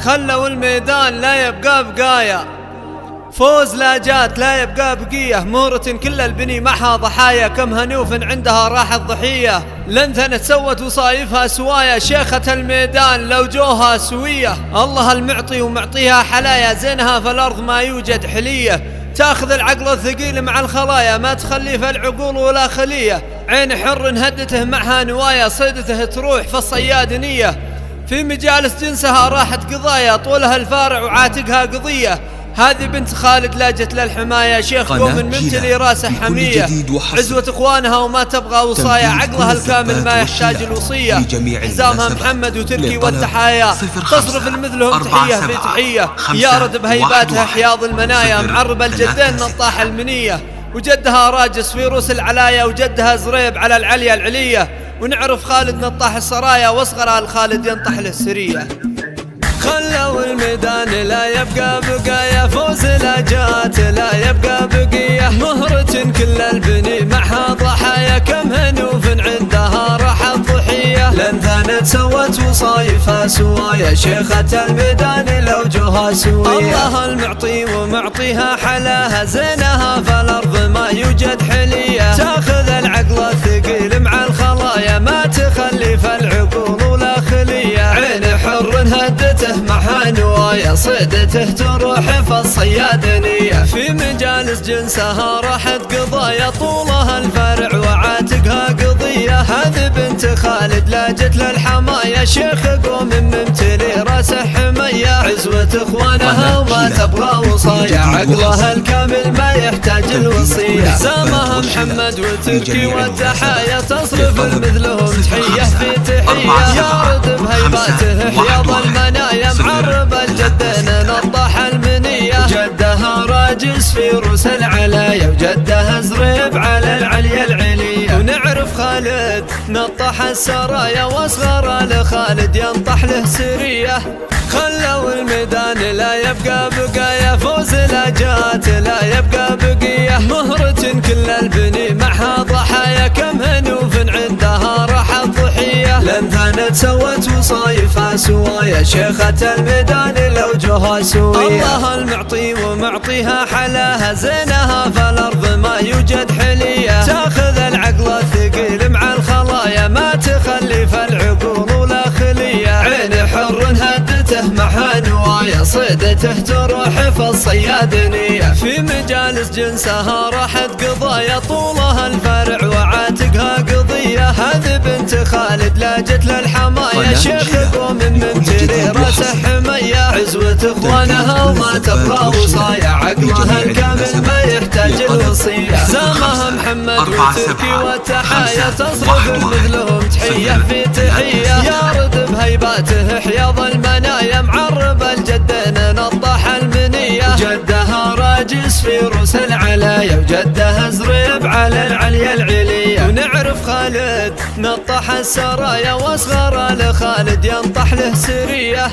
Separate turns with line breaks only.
خلوا الميدان لا يبقى بقايا، فوز لا جات لا يبقى بقية، مهرة كل البني معها ضحايا، كم هنوف عندها راحت ضحية، لنثنت سوت وصايفها سوايا، شيخة الميدان لو جوها سوية، الله المعطي ومعطيها حلايا، زينها في الأرض ما يوجد حلية، تاخذ العقل الثقيل مع الخلايا، ما تخلي في العقول ولا خلية، عين حر هدته معها نوايا، صيدته تروح في الصياد نية، في مجالس جنسها راحت قضايا، طولها الفارع وعاتقها قضية، هذه بنت خالد لاجت للحماية، شيخ قوم ممتلي راسه حمية، عزوة اخوانها وما تبغى وصايا، عقلها الكامل ما يحتاج الوصية، حزامها محمد وتركي والتحايا، تصرف المثلهم تحية في تحية، يارد بهيباتها حياض المنايا، معرب الجدين نطاح المنية، وجدها راجس في روس العلايا، وجدها زريب على العليا العلية، ونعرف خالد نطاح السرايا، واصغرها الخالد ينطح له السرية. خلوا الميدان لا يبقى بقايا، فوز لا جات لا يبقى بقية، مهرة كل البني معها ضحايا، كم هنوف عندها راحت ضحية، لنثنت سوت وصايفها سوايا، شيخة الميدان لو جوها سوية، الله المعطي ومعطيها حلاها، زينها في الأرض ما يوجد حلية، تاخذ العقل الثقيل مع الخلايا، ما تخلي في العقول ولا خلية، عين حر هدته معها نوايا، صيدته تروح في الصيادنية، في مجالس جنسها راحت قضايا، طولها الفرع وعاتقها قضية، هذه بنت خالد لاجت للحماية، شيخ قوم ممتلي راسه حمية، عزوة اخوانها وما تبغى وصايا، عقلها الكامل ما يحتاج الوصية، حزامها محمد وتركي والتحايا، تصرف المثلهم تحية في تحية، يارد بهيباته حياض المنايا، معرب الجدين نطاح المنية، جدها راجس في روس العلايا، وجدها زريب على العليا العلية، ونعرف خالد نطاح السرايا، واصغر لخالد ينطح له سرية. خلوا الميدان لا يبقى بقايا، فوز لا جات لا يبقى بقية، مهرة كل البني معها ضحايا، كم هنوف عندها راحت ضحية، لنثنت سوت وصايفها سوايا، شيخة الميدان لو جوها سوية، الله المعطي ومعطيها حلاها، زينها في الأرض ما يوجد حلية، تاخذ العقل الثقيل مع الخلايا، ما تخلي في العقول ولا خلية، عين حر هدته معها نوايا، صيدته تروح في الصيادنية، في مجالس جنسها راحت قضايا، طولها الفرع وعاتقها قضية، هذه بنت خالد لاجت للحماية، شيخ قوم ممتلي راسه حمية، عزوة اخوانها وما تبغى وصايا، عقلها الكامل ما يحتاج الوصية، حزامها محمد وتركي والتحايا، تصرف مثلهم تحية في تحية، يارد بهيباته حياض المنايا، معرب الجدين نطاح المنية، جدها راجس في روس العلايا، وجدها زريب على العليا العلية، ونعرف خالد نطاح السرايا، واصغر لخالد ينطح له سرية.